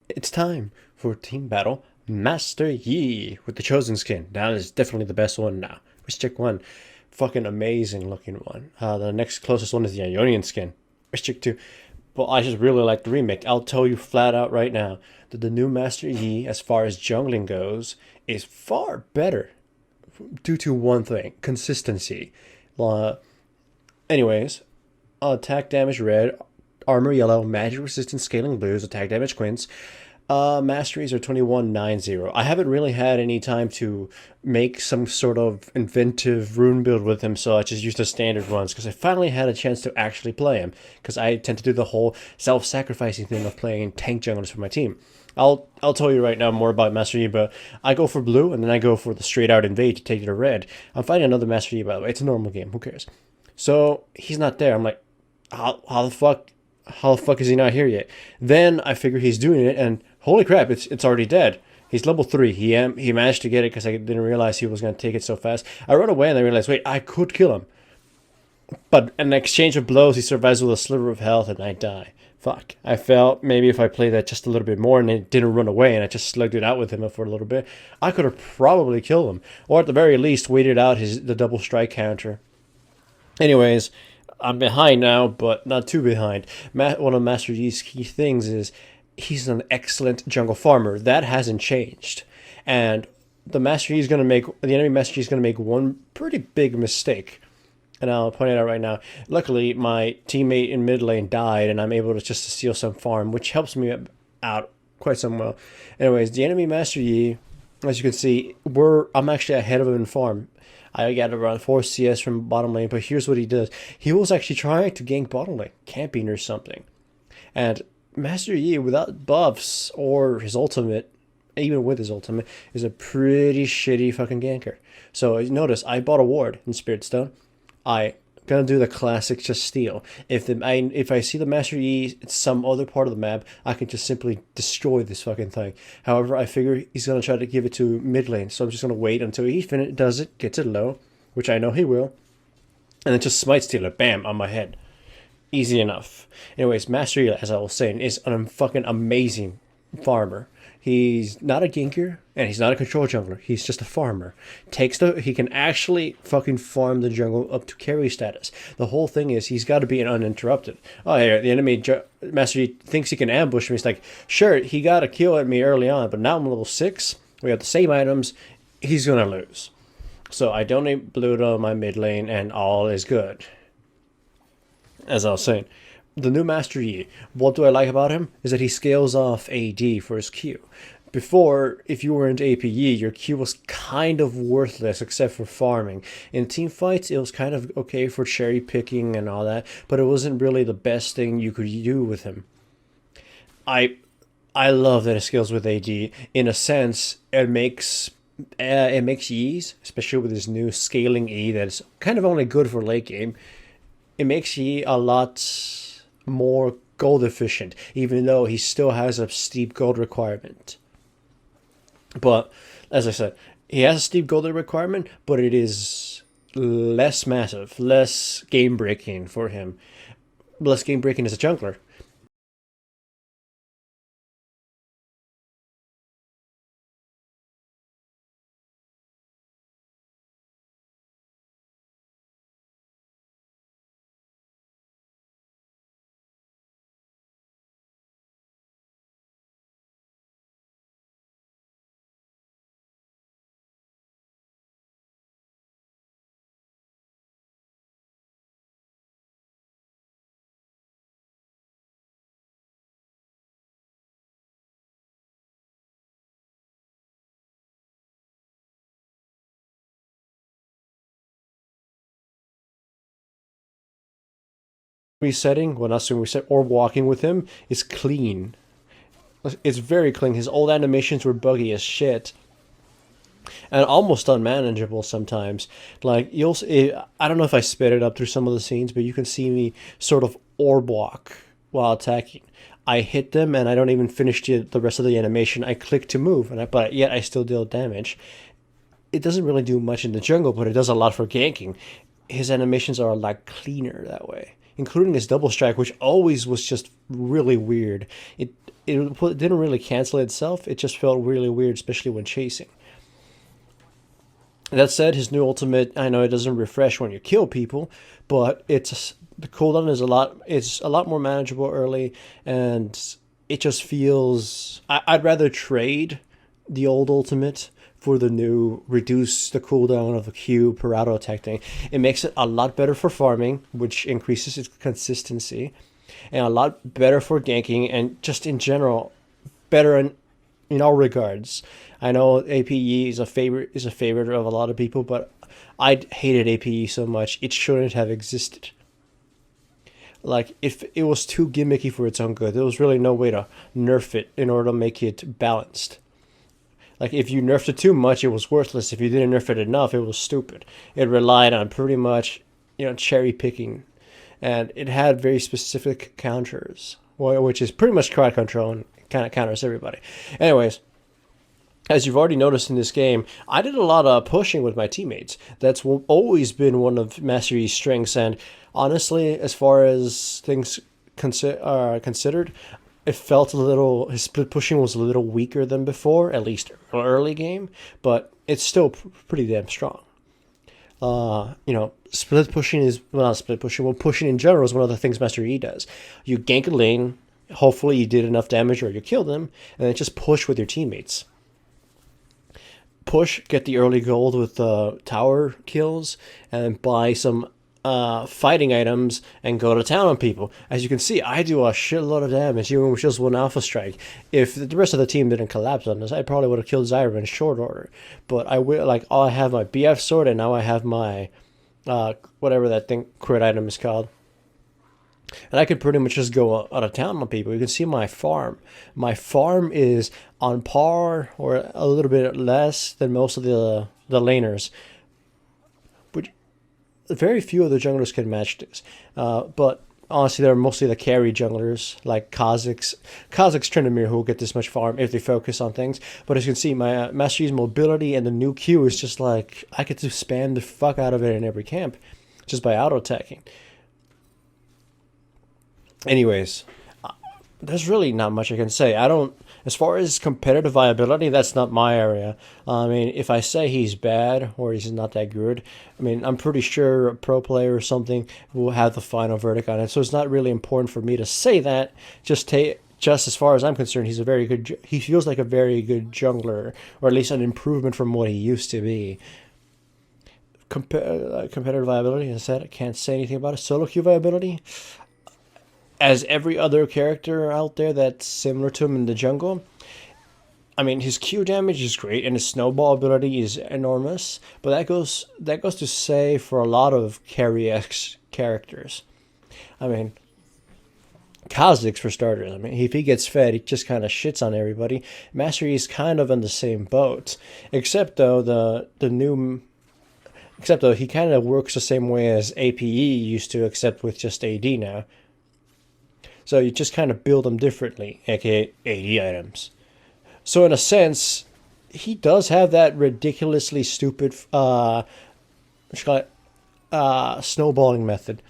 It's time for Team Battle Master Yi with the Chosen skin. That is definitely the best one now. Let's check one. Fucking amazing looking one. The next closest one is the Ionian skin. Let's check two. But I just really like the remake. I'll tell you flat out right now that the new Master Yi, as far as jungling goes, is far better due to one thing: consistency. Uh, anyways, attack damage red, armor yellow, magic resistance scaling blues, attack damage quints. Masteries are 2190. I haven't really had any time to make some sort of inventive rune build with him, so I just used the standard ones because I finally had a chance to actually play him. Because I tend to do the whole self-sacrificing thing of playing tank junglers for my team. I'll tell you right now more about Master Yi, but I go for blue and then I go for the straight out invade to take it to red. I'm fighting another Master Yi, by the way. It's a normal game. Who cares? So he's not there. I'm like, how the fuck is he not here yet? Then I figure he's doing it, and holy crap, it's already dead. He's level 3. He managed to get it because I didn't realize he was going to take it so fast. I run away and I realized, wait, I could kill him. But in exchange of blows, he survives with a sliver of health and I die. Fuck. I felt maybe if I played that just a little bit more and it didn't run away and I just slugged it out with him for a little bit, I could have probably killed him. Or at the very least, waited out the double strike counter. Anyways, I'm behind now, but not too behind. One of Master Yi's key things is he's an excellent jungle farmer. That hasn't changed. And the enemy Master Yi is going to make one pretty big mistake. And I'll point it out right now. Luckily, my teammate in mid lane died, and I'm able to just steal some farm, which helps me out quite some well. Anyways, the enemy Master Yi, as you can see, I'm actually ahead of him in farm. I got around 4 CS from bottom lane, but here's what he does. He was actually trying to gank bottom lane, camping or something. And Master Yi, without buffs or his ultimate, even with his ultimate, is a pretty shitty fucking ganker. So notice, I bought a ward in Spirit Stone. I gonna do the classic just steal. If I see the Master Yi in some other part of the map, I can just simply destroy this fucking thing. However, I figure he's gonna try to give it to mid lane, so I'm just gonna wait until he does it, gets it low, which I know he will, and then just smite steal it, bam, on my head. Easy enough. Anyways, Master Yi, as I was saying, is a fucking amazing farmer. He's not a ganker and he's not a control jungler. He's just a farmer. He can actually fucking farm the jungle up to carry status. The whole thing is he's got to be an uninterrupted. Oh, here the enemy Master Yi thinks he can ambush me. He's like, sure, he got a kill at me early on, but now I'm level 6. We have the same items. He's gonna lose. So I donate blue to my mid lane and all is good. As I was saying, the new Master Yi, what do I like about him is that he scales off AD for his Q. Before, if you were into APE, your Q was kind of worthless except for farming. In team fights, it was kind of okay for cherry picking and all that, but it wasn't really the best thing you could do with him. I I love that it scales with AD. In a sense, it makes Yi's, especially with his new scaling E that's kind of only good for late game. It makes Yi a lot more gold efficient, even though he still has a steep gold requirement. But as I said, he has a steep gold requirement, but it is less massive, less game breaking for him, less game breaking as a jungler. Resetting, well, not soon reset, or walking with him is clean. It's very clean. His old animations were buggy as shit and almost unmanageable sometimes. Like I don't know if I sped it up through some of the scenes, but you can see me sort of orb walk while attacking. I hit them and I don't even finish the rest of the animation. I click to move, but yet I still deal damage. It doesn't really do much in the jungle, but it does a lot for ganking. His animations are a lot cleaner that way, including his double strike, which always was just really weird. It it didn't really cancel itself. It just felt really weird, especially when chasing. That said, his new ultimate, I know it doesn't refresh when you kill people, but it's the cooldown is a lot. It's a lot more manageable early, and it just feels. I'd rather trade the old ultimate for the new, reduce the cooldown of a Q per auto attack thing. It makes it a lot better for farming, which increases its consistency, and a lot better for ganking, and just in general, better in all regards. I know APE is a favorite of a lot of people, but I hated APE so much it shouldn't have existed. Like if it was too gimmicky for its own good, there was really no way to nerf it in order to make it balanced. Like if you nerfed it too much, it was worthless. If you didn't nerf it enough, it was stupid. It relied on pretty much, cherry picking, and it had very specific counters, which is pretty much crowd control and kind of counters everybody. Anyways, as you've already noticed in this game, I did a lot of pushing with my teammates. That's always been one of Master Yi's strengths, and honestly, as far as things are considered, it felt a little. His split pushing was a little weaker than before, at least early game, but it's still pretty damn strong. Split pushing is, well, not split pushing. Well, pushing in general is one of the things Master Yi does. You gank a lane. Hopefully, you did enough damage or you kill them, and then just push with your teammates. Push, get the early gold with the tower kills, and buy some fighting items and go to town on people. As you can see, I do a shitload of damage even with just one alpha strike. If the rest of the team didn't collapse on this, I probably would have killed Zyra in short order. But I will, like, I have my BF sword, and now I have my whatever that thing crit item is called. And I could pretty much just go out of town on people. You can see my farm. My farm is on par or a little bit less than most of the laners. But very few of the junglers can match this. But honestly, they're mostly the carry junglers like Kha'Zix, Tryndamere, who will get this much farm if they focus on things. But as you can see, my Master Yi's mobility and the new Q is just like, I get to spam the fuck out of it in every camp just by auto attacking. Anyways, there's really not much I can say. I don't, as far as competitive viability, that's not my area. I mean, if I say he's bad or he's not that good, I mean, I'm pretty sure a pro player or something will have the final verdict on it. So it's not really important for me to say that. Just as far as I'm concerned, he's a very good. He feels like a very good jungler, or at least an improvement from what he used to be. Competitive viability, as I said, I can't say anything about it. Solo queue viability, as every other character out there that's similar to him in the jungle. I mean, his Q damage is great, and his snowball ability is enormous. But that goes to say for a lot of carry X characters. I mean, Kha'Zix for starters. I mean, if he gets fed, he just kind of shits on everybody. Master Yi is kind of in the same boat, except though he kind of works the same way as APE used to, except with just AD now. So you just kind of build them differently, aka AD items. So in a sense, he does have that ridiculously stupid snowballing method.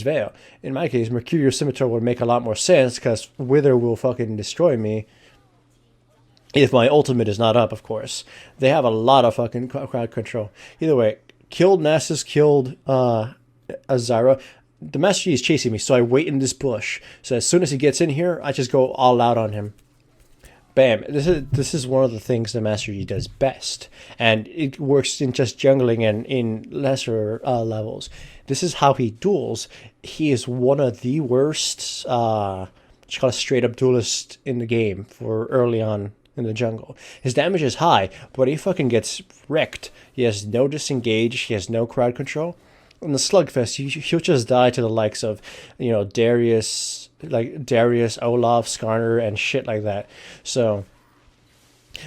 Veil. In my case, Mercurial Scimitar would make a lot more sense because Wither will fucking destroy me. If my ultimate is not up, of course. They have a lot of fucking crowd control. Either way, killed Nasus, killed Azara. The Master Yi is chasing me, so I wait in this bush. So as soon as he gets in here, I just go all out on him. Bam. This is one of the things the Master Yi does best. And it works in just jungling and in lesser levels. This is how he duels. He is one of the worst, just call it straight up duelist in the game for early on in the jungle. His damage is high, but he fucking gets wrecked. He has no disengage. He has no crowd control. In the slugfest, he'll just die to the likes of, Darius, Olaf, Skarner, and shit like that. So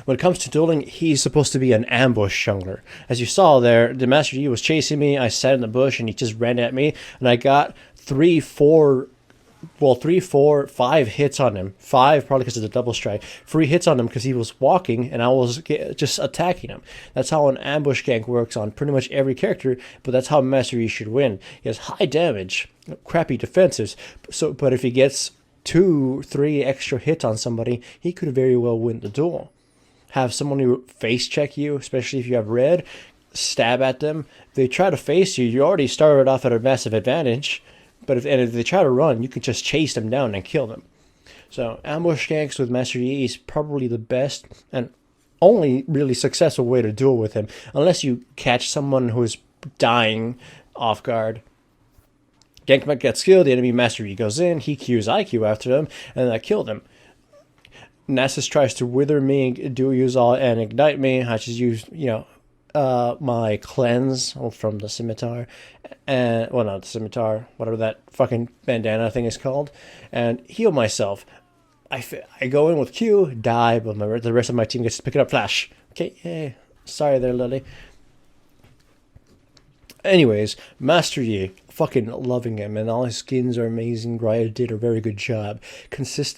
when it comes to dueling, he's supposed to be an ambush jungler. As you saw there, the Master Yi was chasing me. I sat in the bush, and he just ran at me, and I got 3, 4, 5 hits on him. 5 probably because of the double strike. 3 hits on him because he was walking and I was just attacking him. That's how an ambush gank works on pretty much every character, but that's how Master Yi should win. He has high damage, crappy defenses, but if he gets 2, 3 extra hits on somebody, he could very well win the duel. Have someone who face check you, especially if you have red, stab at them. They try to face you, you already started off at a massive advantage. But if they try to run, you can just chase them down and kill them. So ambush ganks with Master Yi is probably the best and only really successful way to duel with him. Unless you catch someone who is dying off guard. Gank gets killed, the enemy Master Yi goes in, he Qs IQ after them, and I kill them. Nasus tries to wither me, use all, and ignite me. I just use, my cleanse from the scimitar, and not the scimitar, whatever that fucking bandana thing is called, and heal myself. I go in with Q, die, but the rest of my team gets to pick it up. Flash. Okay, yay. Sorry there, Lily. Anyways, Master Yi, fucking loving him, and all his skins are amazing. Riot did a very good job.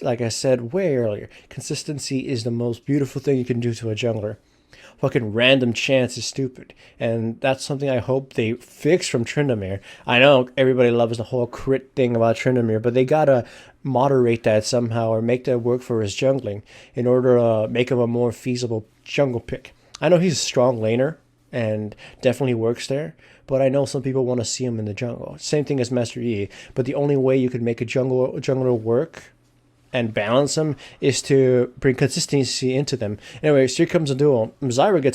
Like I said way earlier, consistency is the most beautiful thing you can do to a jungler. Fucking random chance is stupid, and that's something I hope they fix from Tryndamere. I know everybody loves the whole crit thing about Tryndamere, but they gotta moderate that somehow or make that work for his jungling in order to make him a more feasible jungle pick. I know he's a strong laner and definitely works there, but I know some people want to see him in the jungle. Same thing as Master Yi, but the only way you could make a jungler work and balance them is to bring consistency into them. Anyway, so here comes a duel. Zyra gets